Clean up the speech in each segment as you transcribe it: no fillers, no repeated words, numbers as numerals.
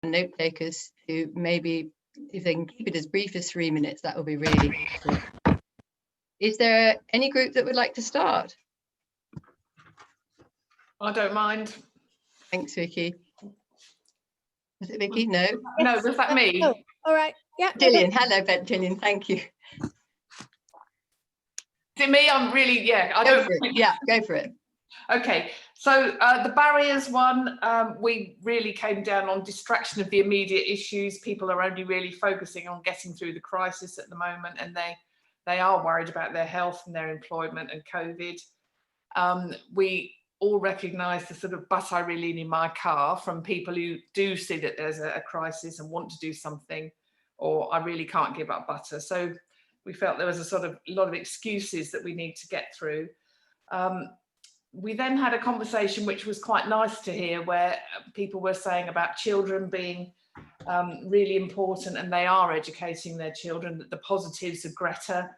note takers to maybe, if they can keep it as brief as 3 minutes, that will be really helpful. Is there any group that would like to start? I don't mind. Thanks, Vicky. Was it Vicky? No. No, was that me? Oh, all right. Yeah. Gillian. Hello, Gillian. Thank you. Is it me? I'm really, yeah. I Go don't. for it. Yeah, go for it. Okay, so the barriers one, we really came down on distraction of the immediate issues. People are only really focusing on getting through the crisis at the moment, and they are worried about their health and their employment and COVID. We all recognise the sort of but I really need my car from people who do see that there's a crisis and want to do something, or I really can't give up butter. So we felt there was a sort of lot of excuses that we need to get through. We then had a conversation which was quite nice to hear, where people were saying about children being really important, and they are educating their children, that the positives of Greta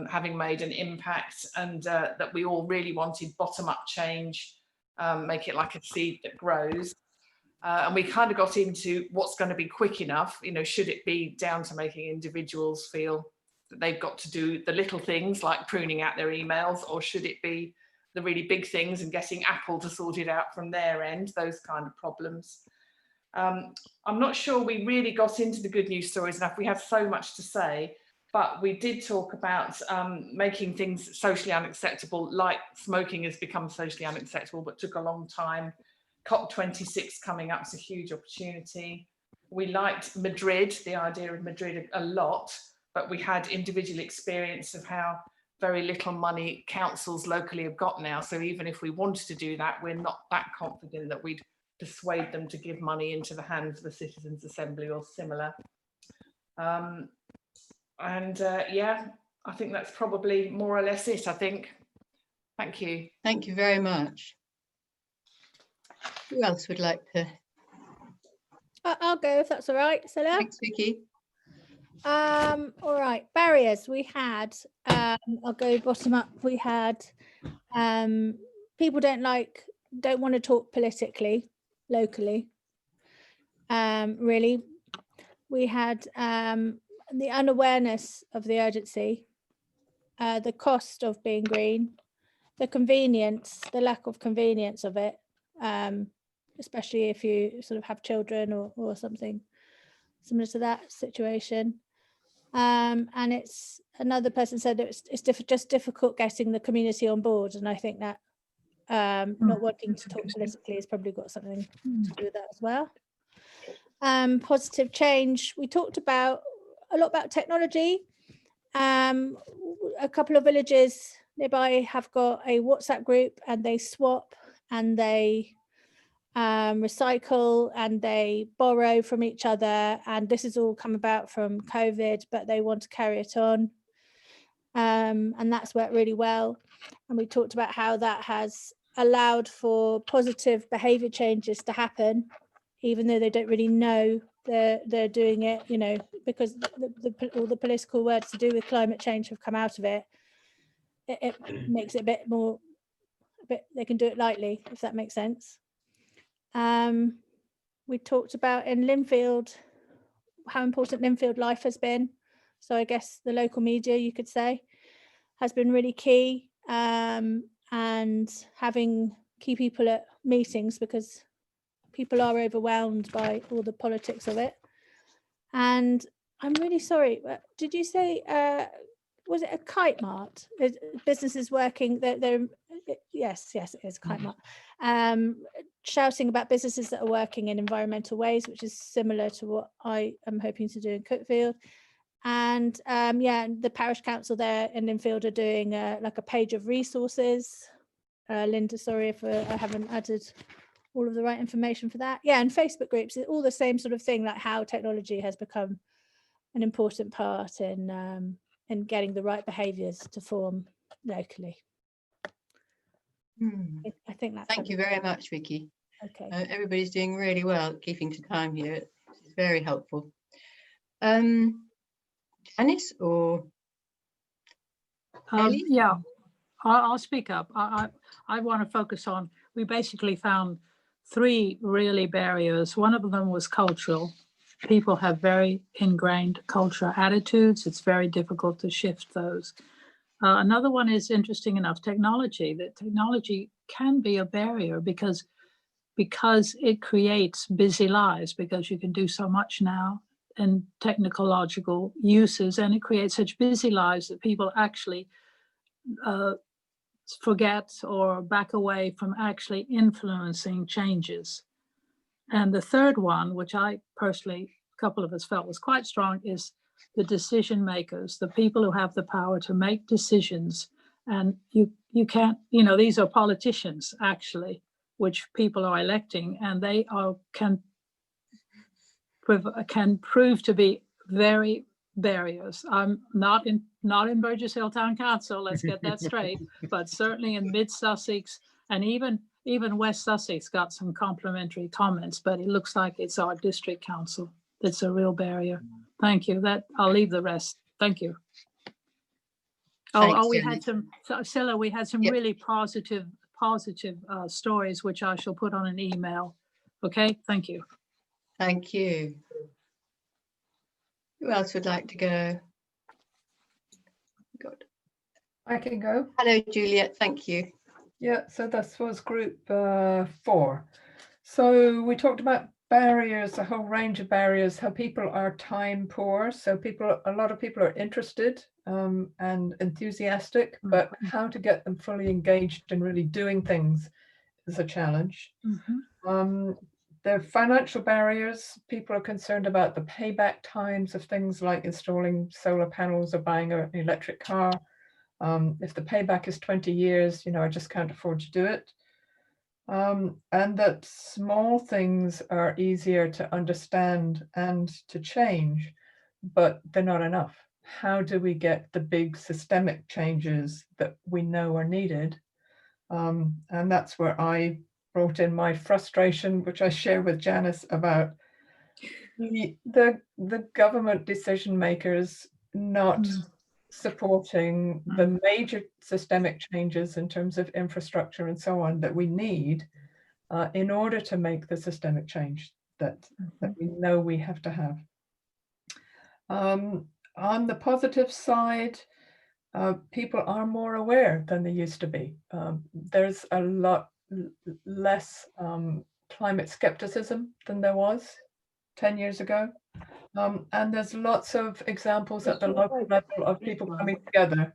having made an impact, and that we all really wanted bottom-up change, make it like a seed that grows. And we kind of got into what's going to be quick enough, you know, should it be down to making individuals feel that they've got to do the little things like pruning out their emails, or should it be the really big things and getting Apple to sort it out from their end, those kind of problems. I'm not sure we really got into the good news stories enough. We have so much to say, but we did talk about making things socially unacceptable, like smoking has become socially unacceptable, but took a long time. COP26 coming up is a huge opportunity. We liked Madrid, the idea of Madrid a lot, but we had individual experience of how very little money councils locally have got now. So even if we wanted to do that, we're not that confident that we'd persuade them to give money into the hands of the Citizens' Assembly or similar. Yeah, I think that's probably more or less it, I think. Thank you. Thank you very much. Who else would like to? I'll go if that's all right, Stella. Thanks, Vicky. All right, barriers we had. I'll go bottom up. We had people don't want to talk politically locally. Really, we had the unawareness of the urgency, the cost of being green, the convenience, the lack of convenience of it, especially if you sort of have children or something similar to that situation. And it's, another person said it's just difficult getting the community on board, and I think that not wanting to talk politically has probably got something to do with that as well. Positive change, we talked about a lot about technology. A couple of villages nearby have got a WhatsApp group, and they swap and they recycle and they borrow from each other, and this has all come about from COVID, but they want to carry it on, and that's worked really well. And we talked about how that has allowed for positive behavior changes to happen, even though they don't really know they're doing it, you know, because all the political words to do with climate change have come out of it. It makes it a bit they can do it lightly, if that makes sense. We talked about in Linfield how important Linfield life has been, so I guess the local media, you could say, has been really key, and having key people at meetings, because people are overwhelmed by all the politics of it. And I'm really sorry, but did you say was it a kite mart? Businesses working, yes, it is a kite mart. Shouting about businesses that are working in environmental ways, which is similar to what I am hoping to do in Cookfield. And the parish council there in Linfield are doing like a page of resources. Linda, sorry if I haven't added all of the right information for that. Yeah, and Facebook groups, all the same sort of thing, like how technology has become an important part in getting the right behaviours to form locally. I think that's. Thank you very much, Vicky. Okay. Everybody's doing really well at keeping to time here. It's very helpful. Janice or Ellie? Yeah, I'll speak up. I want to focus on, we basically found three really barriers. One of them was cultural. People have very ingrained cultural attitudes. It's very difficult to shift those. Another one is, interesting enough, technology. That technology can be a barrier because it creates busy lives, because you can do so much now in technological uses, and it creates such busy lives that people actually forget or back away from actually influencing changes. And the third one, which I personally, a couple of us felt was quite strong, is the decision makers, the people who have the power to make decisions. And you can't, these are politicians actually, which people are electing, and they can prove to be very barriers. I'm not in Burgess Hill Town Council, let's get that straight, but certainly in Mid Sussex, and even West Sussex got some complimentary comments, but it looks like it's our district council that's a real barrier. Thank you. I'll leave the rest. Thank you. Thanks, We Jenny. had some, Scilla, we had some Yep. really positive stories, which I shall put on an email. Okay, thank you. Thank you. Who else would like to go? Good. I can go. Hello, Juliet. Thank you. Yeah, so this was group 4. So we talked about barriers, a whole range of barriers, how people are time poor. So a lot of people are interested and enthusiastic, but how to get them fully engaged and really doing things is a challenge. The financial barriers, people are concerned about the payback times of things like installing solar panels or buying an electric car. If the payback is 20 years, I just can't afford to do it. And that small things are easier to understand and to change, but they're not enough. How do we get the big systemic changes that we know are needed? And that's where I brought in my frustration, which I share with Janice, about the government decision makers not supporting the major systemic changes in terms of infrastructure and so on that we need in order to make the systemic change that we know we have to have. On the positive side, people are more aware than they used to be. There's a lot less climate skepticism than there was 10 years ago. And there's lots of examples at the local level of people coming together.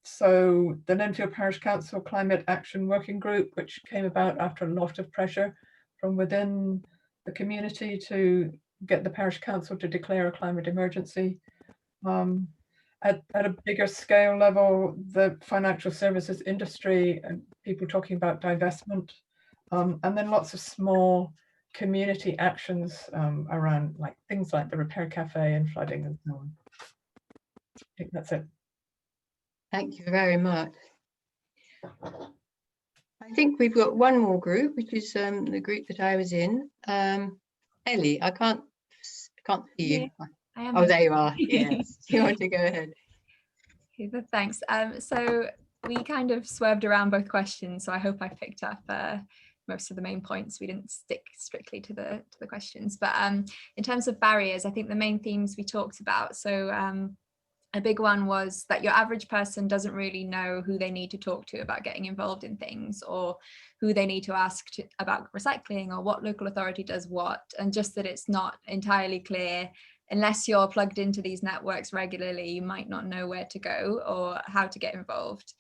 So the Linfield Parish Council Climate Action Working Group, which came about after a lot of pressure from within the community to get the Parish Council to declare a climate emergency. At a bigger scale level, the financial services industry and people talking about divestment, and then lots of small community actions around things like the repair cafe and flooding and so on. I think that's it. Thank you very much. I think we've got one more group, which is the group that I was in. Ellie, I can't see you. Yeah, I am. Oh, there you are. Yes. You want to go ahead? Okay, thanks. So we kind of swerved around both questions, so I hope I picked up most of the main points. We didn't stick strictly to the questions, but in terms of barriers, I think the main themes we talked about. So a big one was that your average person doesn't really know who they need to talk to about getting involved in things, or who they need to ask about recycling, or what local authority does what, and just that it's not entirely clear. Unless you're plugged into these networks regularly, you might not know where to go or how to get involved.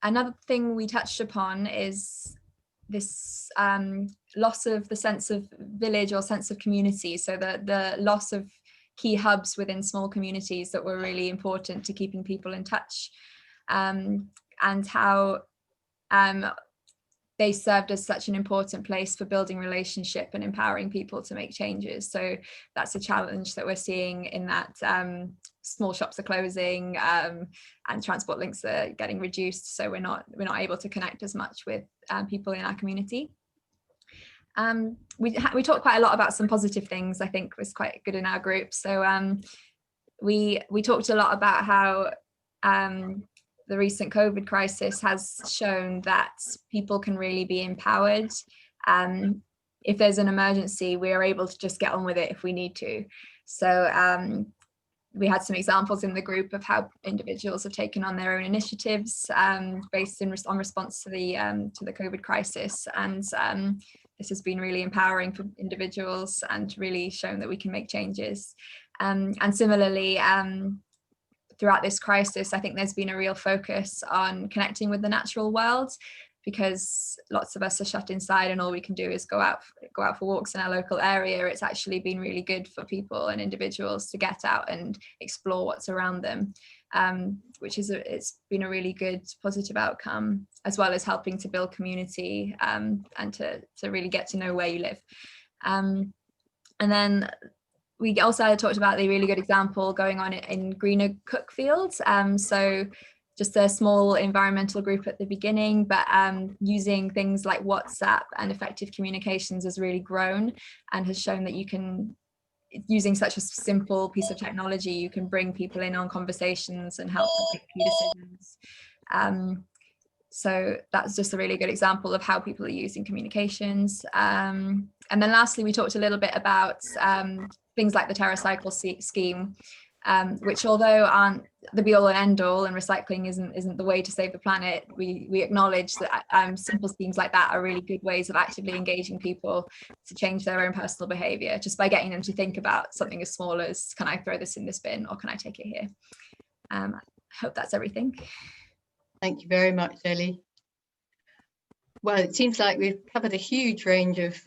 Another thing we touched upon is this loss of the sense of village or sense of community. So the loss of key hubs within small communities that were really important to keeping people in touch, and how they served as such an important place for building relationship and empowering people to make changes. So that's a challenge that we're seeing in that small shops are closing and transport links are getting reduced. So we're not able to connect as much with people in our community. We talked quite a lot about some positive things. I think was quite good in our group. So we talked a lot about how the recent COVID crisis has shown that people can really be empowered. If there's an emergency, we are able to just get on with it if we need to. So we had some examples in the group of how individuals have taken on their own initiatives based on response to the COVID crisis, and this has been really empowering for individuals and really shown that we can make changes. And similarly, throughout this crisis, I think there's been a real focus on connecting with the natural world, because lots of us are shut inside and all we can do is go out for walks in our local area. It's actually been really good for people and individuals to get out and explore what's around them, which is it's been a really good positive outcome, as well as helping to build community and to really get to know where you live. And then we also talked about the really good example going on in greener Cookfields. So just a small environmental group at the beginning, but using things like WhatsApp and effective communications has really grown and has shown that you can, using such a simple piece of technology, you can bring people in on conversations and help them make key decisions. So that's just a really good example of how people are using communications. And then lastly, we talked a little bit about things like the TerraCycle scheme, which although aren't the be all and end all, and recycling isn't the way to save the planet, we acknowledge that simple schemes like that are really good ways of actively engaging people to change their own personal behaviour, just by getting them to think about something as small as, can I throw this in this bin, or can I take it here? I hope that's everything. Thank you very much, Ellie. Well, it seems like we've covered a huge range of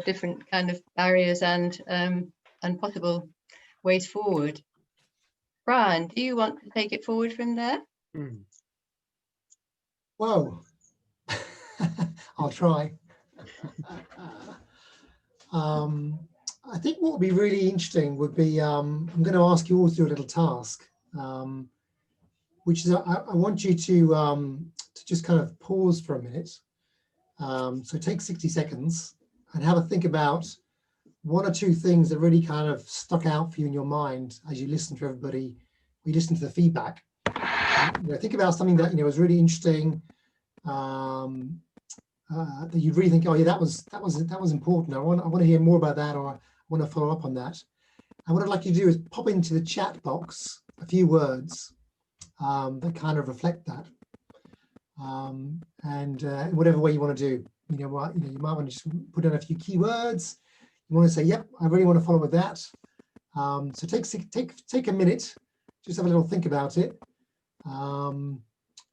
different kind of barriers and possible ways forward. Brian, do you want to take it forward from there? Whoa, I'll try. I think what would be really interesting would be, I'm going to ask you all to do a little task, which is I want you to just kind of pause for a minute. So take 60 seconds and have a think about one or two things that really kind of stuck out for you in your mind as you listen to everybody, you listen to the feedback. Think about something that was really interesting, that you really think, oh yeah, that was important. I want to hear more about that, or I want to follow up on that. And what I'd like you to do is pop into the chat box a few words that kind of reflect that, and in whatever way you want to do. You might want to just put in a few keywords. You want to say, yep, I really want to follow with that. So take a minute, just have a little think about it. And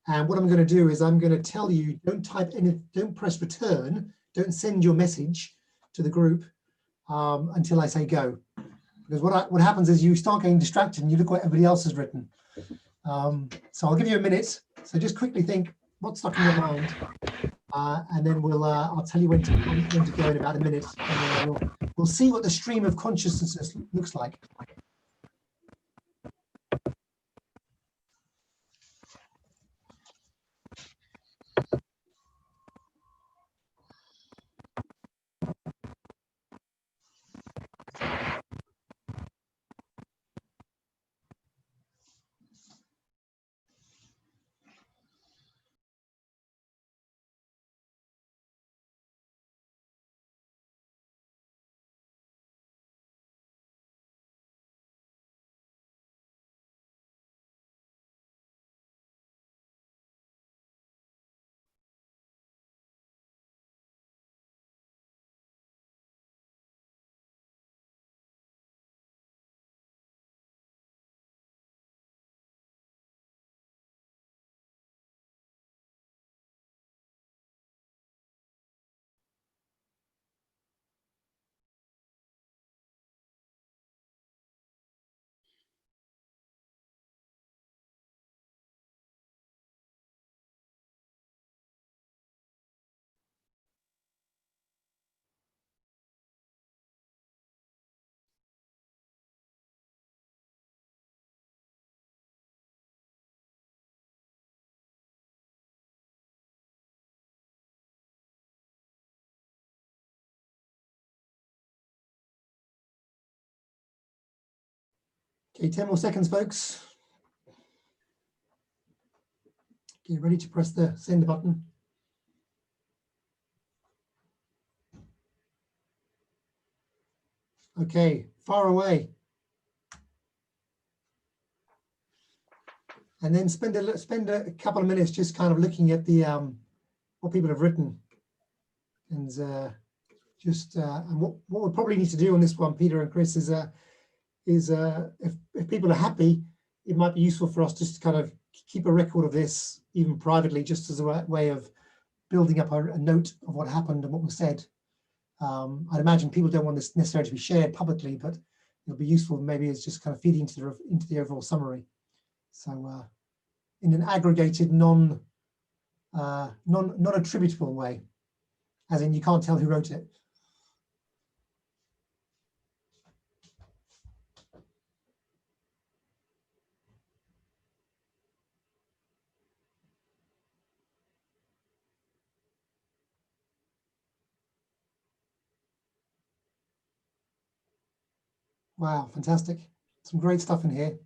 what I'm going to do is I'm going to tell you, don't type any, don't press return, don't send your message to the group until I say go. Because what happens is you start getting distracted and you look what everybody else has written. So I'll give you a minute. So just quickly think what's stuck in your mind, and then I'll tell you when to go in about a minute, and then we'll see what the stream of consciousness looks like. Okay, 10 more seconds, folks. Get ready to press the send button. Okay, far away. And then spend a couple of minutes just kind of looking at the what people have written, and and what we probably need to do on this one, Peter and Chris, is if people are happy, it might be useful for us just to kind of keep a record of this, even privately, just as a way of building up a note of what happened and what was said. I'd imagine people don't want this necessarily to be shared publicly, but it'll be useful maybe as just kind of feeding into the overall summary. So in an aggregated, non-attributable way, as in you can't tell who wrote it. Wow, fantastic. Some great stuff in here.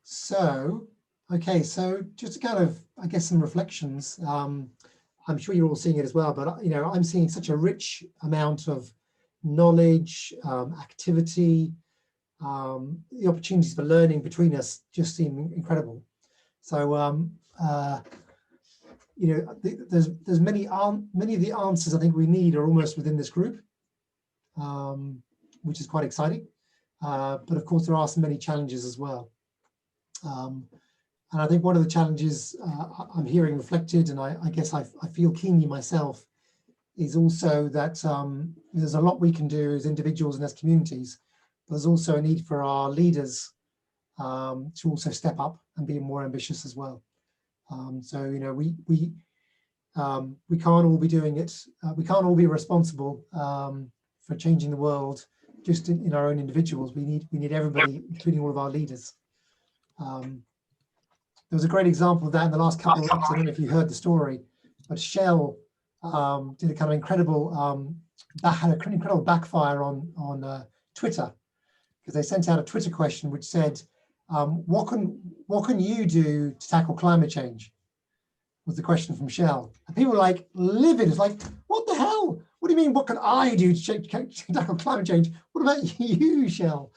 So, okay, so just to kind of, I guess, some reflections. I'm sure you're all seeing it as well, but you know, I'm seeing such a rich amount of knowledge, activity, the opportunities for learning between us just seem incredible. So, you know, there's many of the answers I think we need are almost within this group, which is quite exciting. But of course, there are so many challenges as well. And I think one of the challenges I'm hearing reflected, and I guess I feel keenly myself, is also that there's a lot we can do as individuals and as communities, but there's also a need for our leaders to also step up and be more ambitious as well. So, you know, we can't all be doing it. We can't all be responsible for changing the world just in our own individuals. We need everybody, including all of our leaders. There was a great example of that in the last couple of weeks. I don't know if you heard the story, but Shell did a kind of incredible, had an incredible backfire on Twitter, because they sent out a Twitter question which said, what can you do to tackle climate change? Was the question from Shell. And people were like livid. It's like, what the hell? What do you mean, what can I do to tackle climate change? What about you, Shell?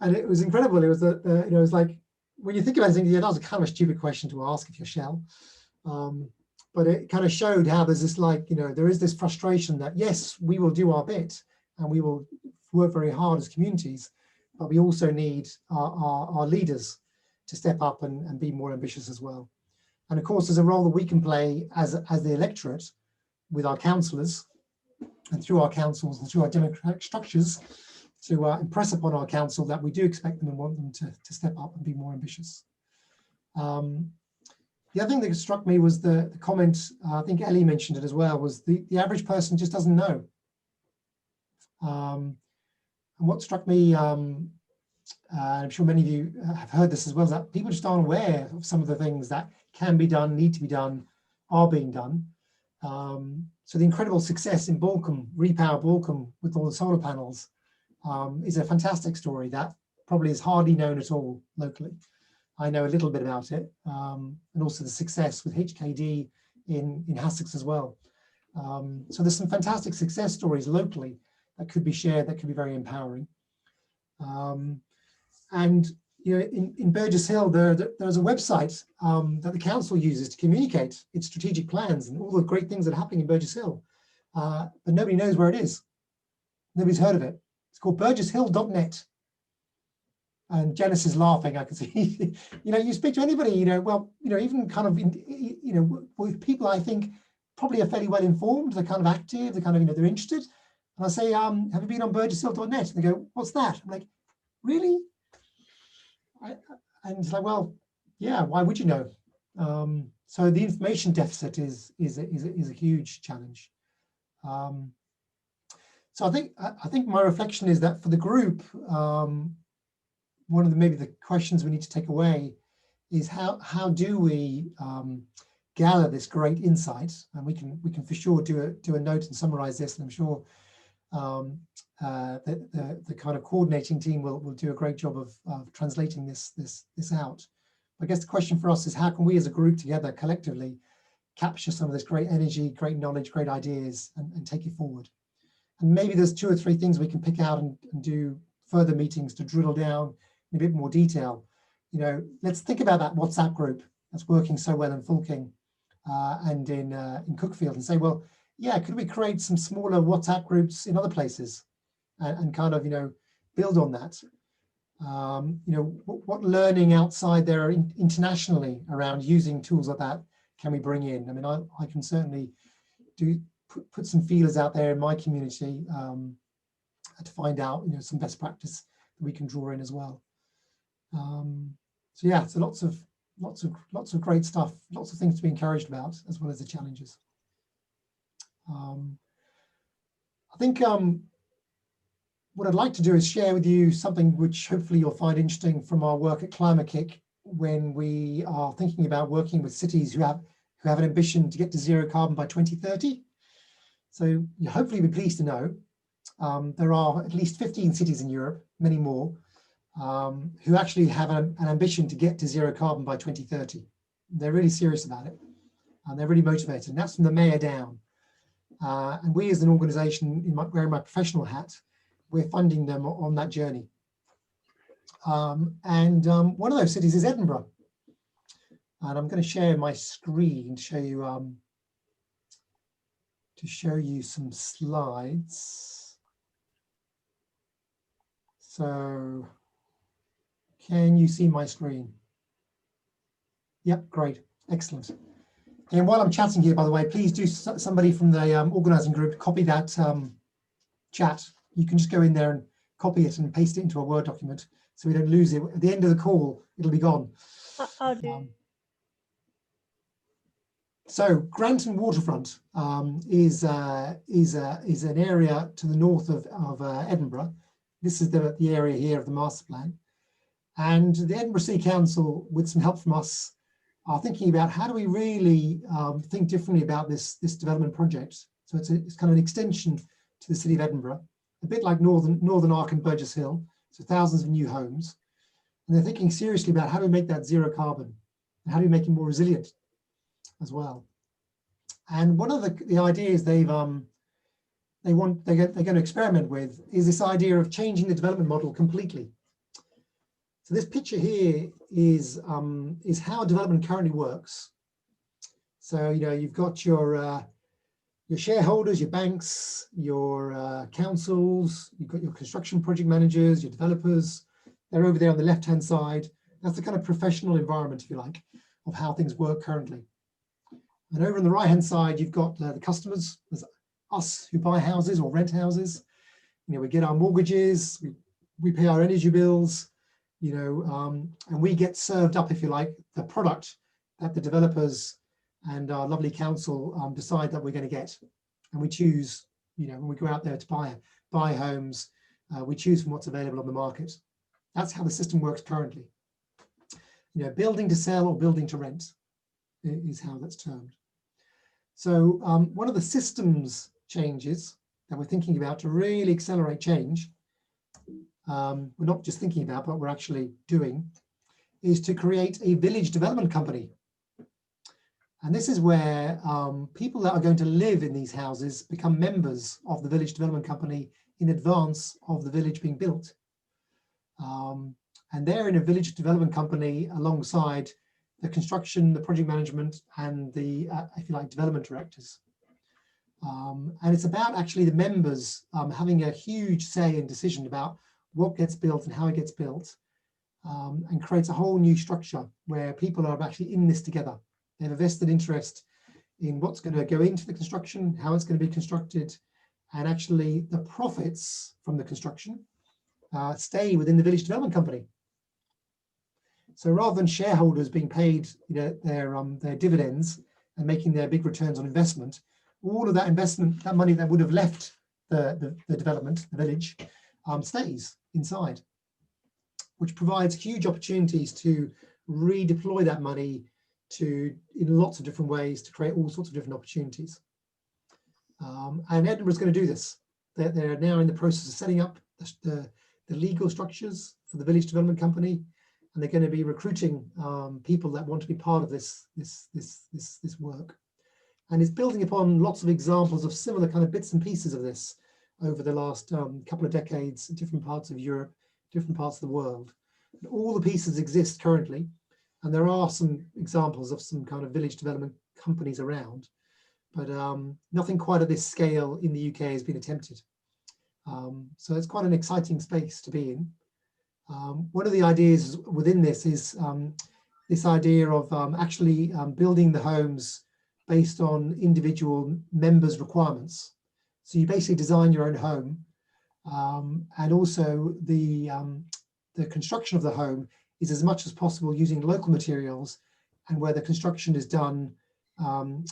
And it was incredible. It was, you know, it was like, when you think about it, yeah, that was a kind of a stupid question to ask if you're Shell. But it kind of showed how there's this, like, you know, there is this frustration that, yes, we will do our bit and we will work very hard as communities, but we also need our leaders to step up and be more ambitious as well. And of course, there's a role that we can play as the electorate with our councillors and through our councils and through our democratic structures to impress upon our council that we do expect them and want them to step up and be more ambitious. The other thing that struck me was the comment, I think Ellie mentioned it as well, was the average person just doesn't know. And what struck me, I'm sure many of you have heard this as well, is that people just aren't aware of some of the things that can be done, need to be done, are being done. So the incredible success in Borkum, Repower Borkum with all the solar panels, is a fantastic story that probably is hardly known at all locally. I know a little bit about it, and also the success with HKD in Sussex as well. So there's some fantastic success stories locally that could be shared, that could be very empowering. And you know, in Burgess Hill, there's a website that the council uses to communicate its strategic plans and all the great things that are happening in Burgess Hill, but nobody knows where it is. Nobody's heard of it. It's called burgesshill.net. And Janice is laughing, I can see. You know, you speak to anybody, you know, well, you know, even kind of, you know, with people I think probably are fairly well informed, they're kind of active, they're kind of, you know, they're interested. And I say, have you been on burgesshill.net? And they go, what's that? I'm like, really? And it's like, well, yeah, why would you know? So the information deficit is a huge challenge. So I think my reflection is that for the group, one of maybe the questions we need to take away is how do we gather this great insight, and we can for sure do a note and summarize this, and I'm sure the kind of coordinating team will do a great job of translating this out. I guess the question for us is, how can we as a group together collectively capture some of this great energy, great knowledge, great ideas, and take it forward? And maybe there's 2 or 3 things we can pick out and do further meetings to drill down in a bit more detail. You know, let's think about that WhatsApp group that's working so well in Fulking and in Cookfield, and say, well, yeah, could we create some smaller WhatsApp groups in other places and kind of, you know, build on that? You know, what learning outside there internationally around using tools like that can we bring in? I mean, I can certainly put some feelers out there in my community to find out, you know, some best practice that we can draw in as well. So yeah, so lots of great stuff, lots of things to be encouraged about, as well as the challenges. I think what I'd like to do is share with you something which hopefully you'll find interesting from our work at Climate Kick, when we are thinking about working with cities who have an ambition to get to zero carbon by 2030. So you hopefully be pleased to know there are at least 15 cities in Europe, many more, who actually have an ambition to get to zero carbon by 2030. They're really serious about it, and they're really motivated, and that's from the mayor down. And we as an organisation, wearing my professional hat, we're funding them on that journey. One of those cities is Edinburgh. And I'm going to share my screen to show you some slides. So can you see my screen? Yep, great, excellent. And while I'm chatting here, by the way, please do somebody from the organising group copy that chat. You can just go in there and copy it and paste it into a Word document so we don't lose it. At the end of the call, it'll be gone. I'll do. So Granton Waterfront is an area to the north of Edinburgh. This is the area here of the master plan. And the Edinburgh City Council, with some help from us, are thinking about how do we really think differently about this development project. So it's kind of an extension to the city of Edinburgh, a bit like Northern Ark and Burgess Hill, so thousands of new homes. And they're thinking seriously about how do we make that zero carbon and how do we make it more resilient as well. And one of the ideas they're going to experiment with is this idea of changing the development model completely. So this picture here is how development currently works. So, you know, you've got your shareholders, your banks, your councils, you've got your construction project managers, your developers. They're over there on the left-hand side. That's the kind of professional environment, if you like, of how things work currently. And over on the right-hand side, you've got the customers, there's us who buy houses or rent houses. You know, we get our mortgages, we pay our energy bills, you know, and we get served up, if you like, the product that the developers and our lovely council decide that we're going to get. And we choose, you know, when we go out there to buy homes, we choose from what's available on the market. That's how the system works currently. You know, building to sell or building to rent is how that's termed. So one of the systems changes that we're thinking about to really accelerate change, we're not just thinking about, but we're actually doing, is to create a village development company. And this is where people that are going to live in these houses become members of the village development company in advance of the village being built. And they're in a village development company alongside the construction, the project management, and the, if you like, development directors. And it's about actually the members having a huge say and decision about what gets built and how it gets built, and creates a whole new structure where people are actually in this together. They have a vested interest in what's going to go into the construction, how it's going to be constructed, and actually the profits from the construction stay within the village development company. So rather than shareholders being paid, you know, their dividends and making their big returns on investment, all of that investment, that money that would have left the development, the village, stays inside, which provides huge opportunities to redeploy that money in lots of different ways to create all sorts of different opportunities. And Edinburgh's going to do this. they're now in the process of setting up the legal structures for the village development company, and they're going to be recruiting people that want to be part of this work. And it's building upon lots of examples of similar kind of bits and pieces of this over the last couple of decades in different parts of Europe, different parts of the world. And all the pieces exist currently, and there are some examples of some kind of village development companies around, but nothing quite at this scale in the UK has been attempted. So it's quite an exciting space to be in. One of the ideas within this is this idea of actually building the homes based on individual members' requirements. So you basically design your own home, and also the construction of the home is as much as possible using local materials, and where the construction is done kind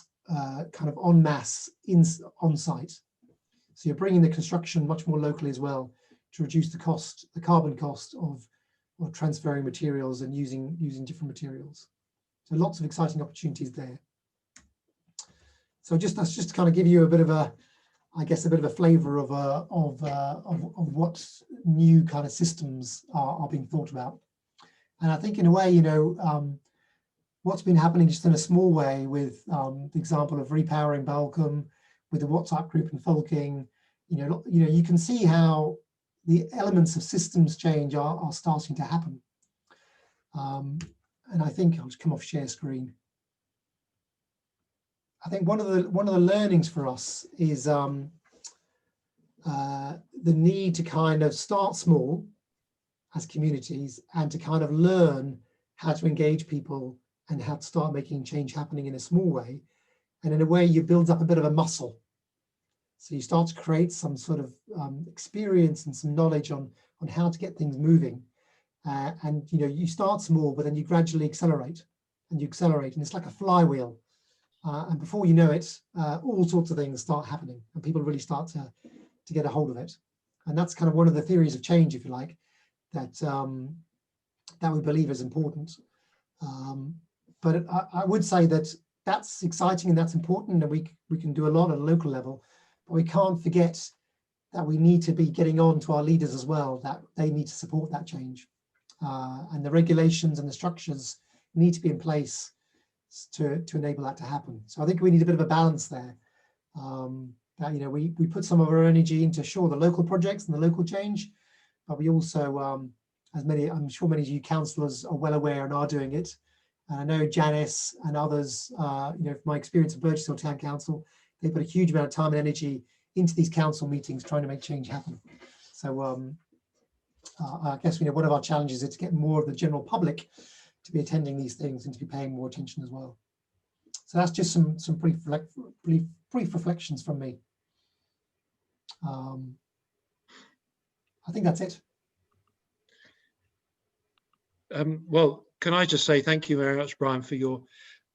of en masse on site. So you're bringing the construction much more locally as well to reduce the cost, the carbon cost of transferring materials and using different materials. So lots of exciting opportunities there. So that's just to kind of give you a bit of a, I guess, a bit of a flavour of what new kind of systems are being thought about. And I think in a way, you know, what's been happening just in a small way with the example of repowering Balcombe, with the WhatsApp group and Folking, you can see how the elements of systems change are starting to happen. And I think I'll just come off share screen. I think one of the learnings for us is the need to kind of start small as communities and to kind of learn how to engage people and how to start making change happening in a small way. And in a way, you build up a bit of a muscle. So you start to create some sort of experience and some knowledge on how to get things moving. And you start small, but then you gradually accelerate and you accelerate, and it's like a flywheel. And before you know it, all sorts of things start happening and people really start to get a hold of it. And that's kind of one of the theories of change, if you like, that we believe is important. But I would say that that's exciting and that's important, and we can do a lot at a local level, but we can't forget that we need to be getting on to our leaders as well, that they need to support that change. And the regulations and the structures need to be in place to enable that to happen. So I think we need a bit of a balance there. That we put some of our energy into the local projects and the local change, but we also, I'm sure many of you councillors are well aware and are doing it. And I know Janice and others, from my experience at Burgess Hill Town Council, they put a huge amount of time and energy into these council meetings trying to make change happen. So I guess one of our challenges is to get more of the general public to be attending these things and to be paying more attention as well. So that's just some brief reflections from me. I think that's it. Well, can I just say thank you very much, Brian, for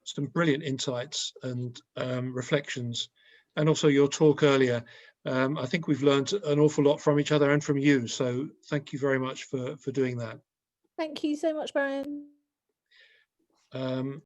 some brilliant insights and reflections, and also your talk earlier. I think we've learned an awful lot from each other and from you. So thank you very much for doing that. Thank you so much, Brian.